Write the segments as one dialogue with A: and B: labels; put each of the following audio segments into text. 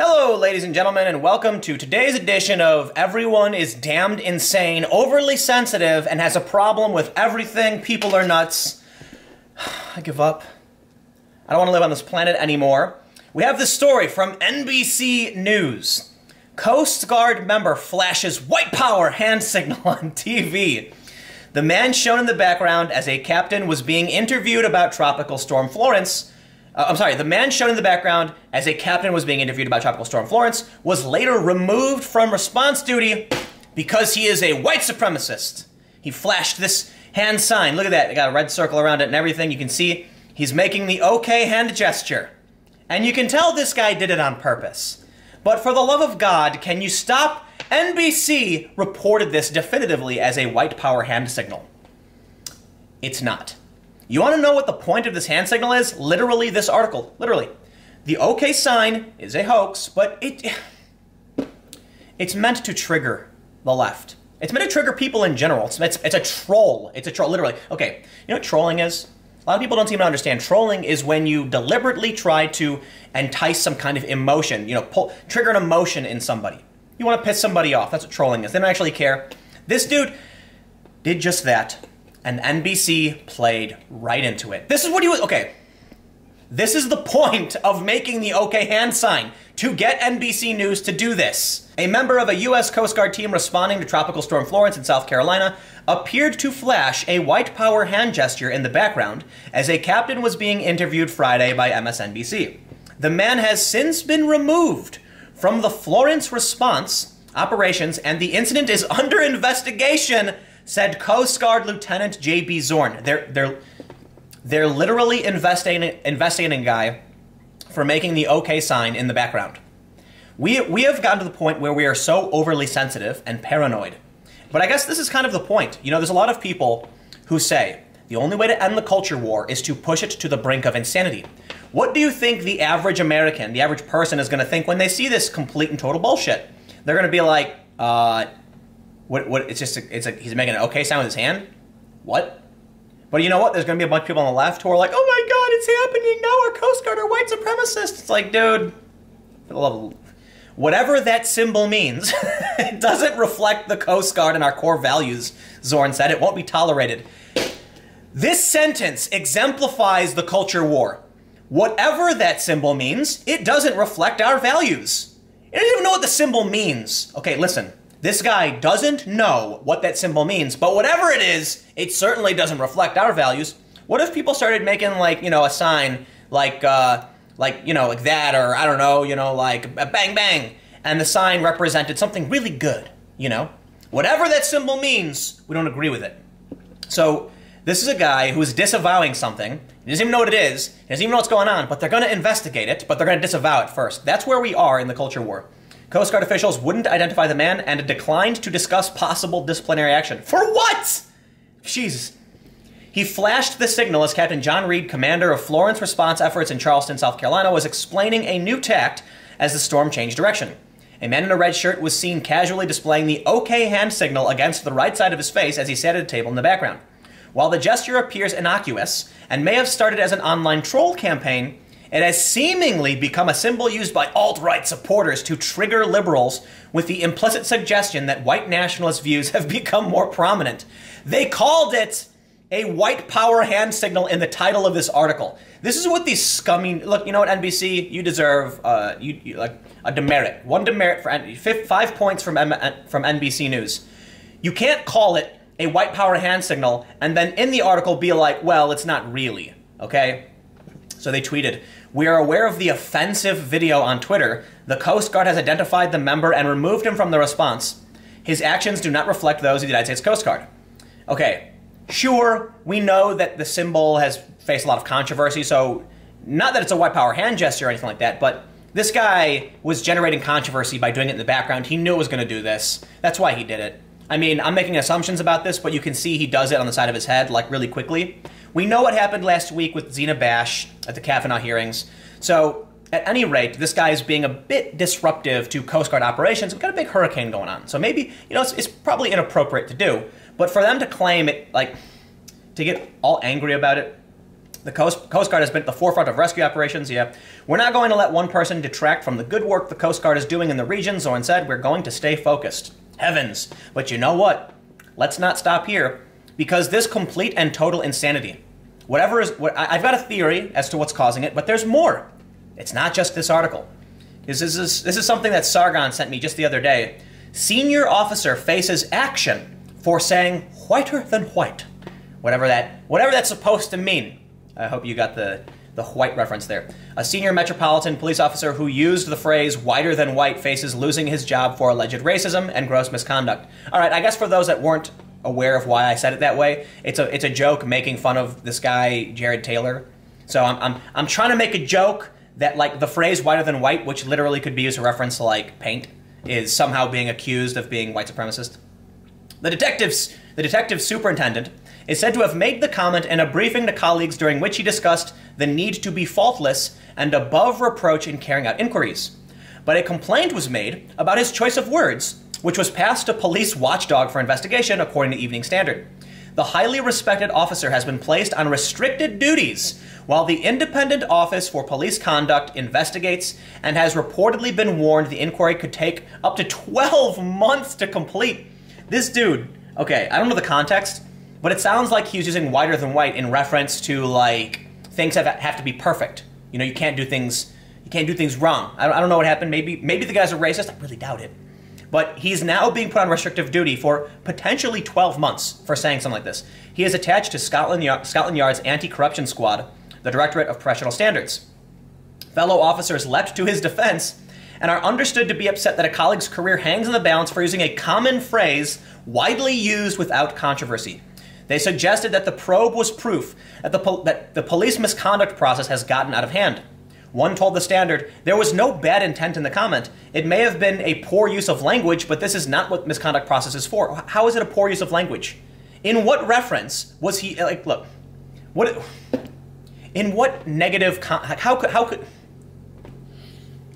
A: Hello, ladies and gentlemen, and welcome to today's edition of Everyone is Damned Insane, Overly Sensitive, and Has a Problem with Everything. People are nuts. I give up. I don't want to live on this planet anymore. We have this story from NBC News. Coast Guard member flashes white power hand signal on TV. The man shown in the background as a captain was being interviewed about Tropical Storm Florence. The man shown in the background as a captain was being interviewed about Tropical Storm Florence was later removed from response duty because he is a white supremacist. He flashed this hand sign. Look at that. It got a red circle around it and everything. You can see he's making the OK hand gesture. And you can tell this guy did it on purpose. But for the love of God, can you stop? NBC reported this definitively as a white power hand signal. It's not. You want to know what the point of this hand signal is? Literally, this article. Literally. The OK sign is a hoax, but it's meant to trigger the left. It's meant to trigger people in general. It's a troll. It's a troll, literally. Okay, you know what trolling is? A lot of people don't seem to understand. Trolling is when you deliberately try to entice some kind of emotion, trigger an emotion in somebody. You want to piss somebody off. That's what trolling is. They don't actually care. This dude did just that. And NBC played right into it. This is what he was, okay. This is the point of making the OK hand sign, to get NBC News to do this. A member of a U.S. Coast Guard team responding to Tropical Storm Florence in South Carolina appeared to flash a white power hand gesture in the background as a captain was being interviewed Friday by MSNBC. The man has since been removed from the Florence response operations, and the incident is under investigation, said Coast Guard Lieutenant J.B. Zorn. They're literally investigating a guy for making the OK sign in the background. We have gotten to the point where we are so overly sensitive and paranoid. But I guess this is kind of the point. You know, there's a lot of people who say the only way to end the culture war is to push it to the brink of insanity. What do you think the average American, the average person, is going to think when they see this complete and total bullshit? They're going to be like, he's making an OK sign with his hand? What? But you know what? There's going to be a bunch of people on the left who are like, oh my God, it's happening. No, our Coast Guard are white supremacists. It's like, dude, for the love of... Whatever that symbol means, it doesn't reflect the Coast Guard and our core values, Zorn said. It won't be tolerated. This sentence exemplifies the culture war. Whatever that symbol means, it doesn't reflect our values. You don't even know what the symbol means. Okay, listen. This guy doesn't know what that symbol means, but whatever it is, it certainly doesn't reflect our values. What if people started making, like, a sign like that, or I don't know, like a bang bang, and the sign represented something really good, Whatever that symbol means, we don't agree with it. So this is a guy who is disavowing something. He doesn't even know what it is. He doesn't even know what's going on, but they're going to investigate it, but they're going to disavow it first. That's where we are in the culture war. Coast Guard officials wouldn't identify the man and declined to discuss possible disciplinary action. For what? Jesus. He flashed the signal as Captain John Reed, commander of Florence response efforts in Charleston, South Carolina, was explaining a new tact as the storm changed direction. A man in a red shirt was seen casually displaying the OK hand signal against the right side of his face as he sat at a table in the background. While the gesture appears innocuous and may have started as an online troll campaign, it has seemingly become a symbol used by alt-right supporters to trigger liberals with the implicit suggestion that white nationalist views have become more prominent. They called it a white power hand signal in the title of this article. This is what these scummy... Look, you know what, NBC? You deserve like a demerit. One demerit for 5 points from NBC News. You can't call it a white power hand signal and then in the article be like, well, it's not really, okay? So they tweeted, "We are aware of the offensive video on Twitter. The Coast Guard has identified the member and removed him from the response. His actions do not reflect those of the United States Coast Guard." Okay, sure, we know that the symbol has faced a lot of controversy, so not that it's a white power hand gesture or anything like that, but this guy was generating controversy by doing it in the background. He knew it was going to do this. That's why he did it. I mean, I'm making assumptions about this, but you can see he does it on the side of his head, like, really quickly. We know what happened last week with Zena Bash at the Kavanaugh hearings. So, at any rate, this guy is being a bit disruptive to Coast Guard operations. We've got a big hurricane going on. So maybe, it's probably inappropriate to do. But for them to claim it, like, to get all angry about it, The Coast Guard has been at the forefront of rescue operations, yeah. We're not going to let one person detract from the good work the Coast Guard is doing in the region, so instead we're going to stay focused. Heavens. But you know what? Let's not stop here, because this complete and total insanity, I've got a theory as to what's causing it, but there's more. It's not just this article. This is something that Sargon sent me just the other day. Senior officer faces action for saying whiter than white. Whatever that's supposed to mean. I hope you got the white reference there. A senior Metropolitan Police officer who used the phrase whiter than white faces losing his job for alleged racism and gross misconduct. All right, I guess for those that weren't aware of why I said it that way, it's a joke making fun of this guy, Jared Taylor. So I'm trying to make a joke that, like, the phrase whiter than white, which literally could be used to reference to, like, paint, is somehow being accused of being white supremacist. The detective superintendent is said to have made the comment in a briefing to colleagues during which he discussed the need to be faultless and above reproach in carrying out inquiries. But a complaint was made about his choice of words, which was passed to police watchdog for investigation, according to Evening Standard. The highly respected officer has been placed on restricted duties while the Independent Office for Police Conduct investigates and has reportedly been warned the inquiry could take up to 12 months to complete. This dude, okay, I don't know the context, but it sounds like he was using whiter than white in reference to, like, things have to be perfect. You know, you can't do things wrong. I don't know what happened. Maybe the guy's a racist. I really doubt it. But he's now being put on restrictive duty for potentially 12 months for saying something like this. He is attached to Scotland Yard's Anti-Corruption Squad, the Directorate of Professional Standards. Fellow officers leapt to his defense and are understood to be upset that a colleague's career hangs in the balance for using a common phrase widely used without controversy. They suggested that the probe was proof that the police misconduct process has gotten out of hand. One told the Standard, there was no bad intent in the comment. It may have been a poor use of language, but this is not what misconduct process is for. How is it a poor use of language? In what reference was he, like, look, in what negative, how could,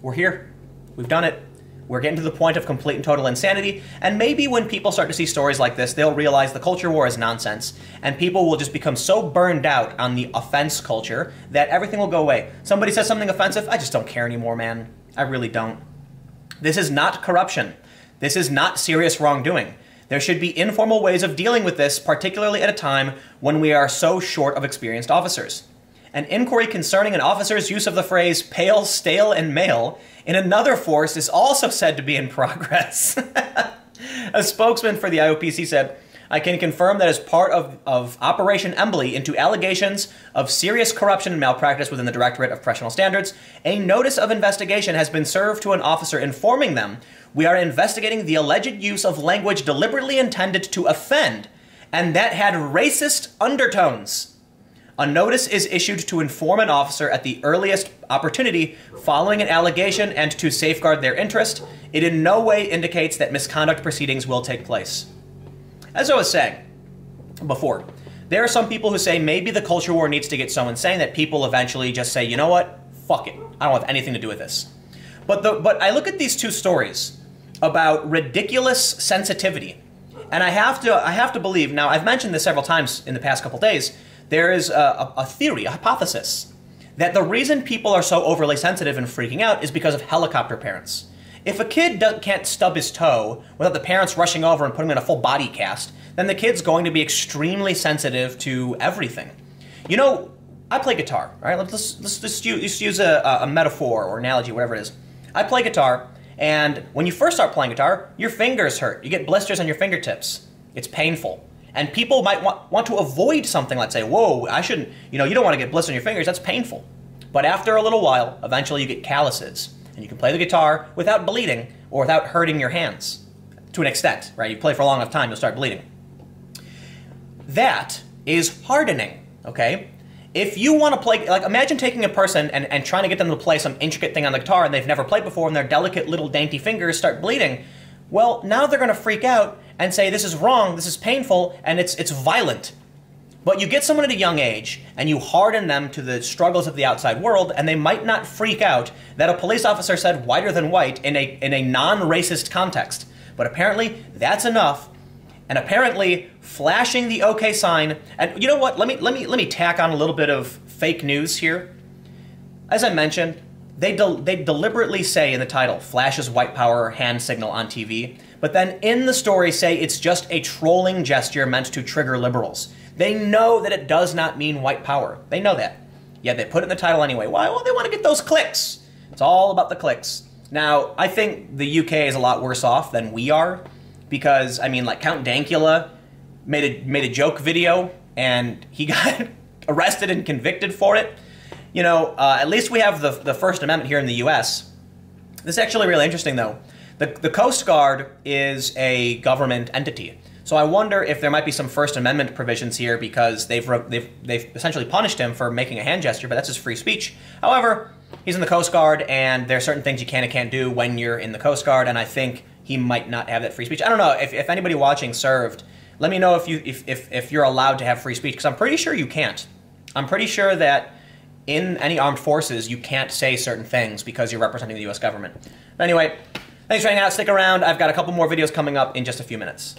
A: we're here, we've done it. We're getting to the point of complete and total insanity, and maybe when people start to see stories like this, they'll realize the culture war is nonsense, and people will just become so burned out on the offense culture that everything will go away. Somebody says something offensive, I just don't care anymore, man. I really don't. This is not corruption. This is not serious wrongdoing. There should be informal ways of dealing with this, particularly at a time when we are so short of experienced officers. An inquiry concerning an officer's use of the phrase pale, stale, and male in another force is also said to be in progress. A spokesman for the IOPC said, I can confirm that as part of Operation Embley into allegations of serious corruption and malpractice within the Directorate of Professional Standards, a notice of investigation has been served to an officer informing them we are investigating the alleged use of language deliberately intended to offend and that had racist undertones. A notice is issued to inform an officer at the earliest opportunity following an allegation and to safeguard their interest. It in no way indicates that misconduct proceedings will take place. As I was saying before, there are some people who say maybe the culture war needs to get so insane that people eventually just say, you know what, fuck it, I don't have anything to do with this. But I look at these two stories about ridiculous sensitivity, and I have to believe, now I've mentioned this several times in the past couple days, there is a theory, a hypothesis, that the reason people are so overly sensitive and freaking out is because of helicopter parents. If a kid can't stub his toe without the parents rushing over and putting him in a full body cast, then the kid's going to be extremely sensitive to everything. You know, I play guitar, all right? Let's just use a metaphor or analogy, whatever it is. I play guitar, and when you first start playing guitar, your fingers hurt. You get blisters on your fingertips. It's painful. And people might want to avoid something like, say, whoa, I shouldn't, you know, you don't want to get blisters on your fingers, that's painful. But after a little while, eventually you get calluses, and you can play the guitar without bleeding or without hurting your hands. To an extent, right? You play for a long enough time, you'll start bleeding. That is hardening, okay? If you want to play, like, imagine taking a person and trying to get them to play some intricate thing on the guitar and they've never played before and their delicate little dainty fingers start bleeding. Well, now they're going to freak out and say, this is wrong, this is painful, and it's violent. But you get someone at a young age, and you harden them to the struggles of the outside world, and they might not freak out that a police officer said whiter than white in a non-racist context. But apparently, that's enough. And apparently, flashing the OK sign, and you know what? Let me tack on a little bit of fake news here. As I mentioned, they deliberately say in the title, flashes white power hand signal on TV, but then in the story say it's just a trolling gesture meant to trigger liberals. They know that it does not mean white power. They know that. Yet they put it in the title anyway. Why? Well, they want to get those clicks. It's all about the clicks. Now, I think the UK is a lot worse off than we are because, I mean, like Count Dankula made a joke video and he got arrested and convicted for it. You know, at least we have the First Amendment here in the U.S. This is actually really interesting, though. The Coast Guard is a government entity. So I wonder if there might be some First Amendment provisions here because they've essentially punished him for making a hand gesture, but that's his free speech. However, he's in the Coast Guard, and there are certain things you can and can't do when you're in the Coast Guard, and I think he might not have that free speech. I don't know if anybody watching served. Let me know if you're allowed to have free speech, because I'm pretty sure you can't. I'm pretty sure that in any armed forces you can't say certain things because you're representing the U.S. government. But anyway, thanks for hanging out. Stick around. I've got a couple more videos coming up in just a few minutes.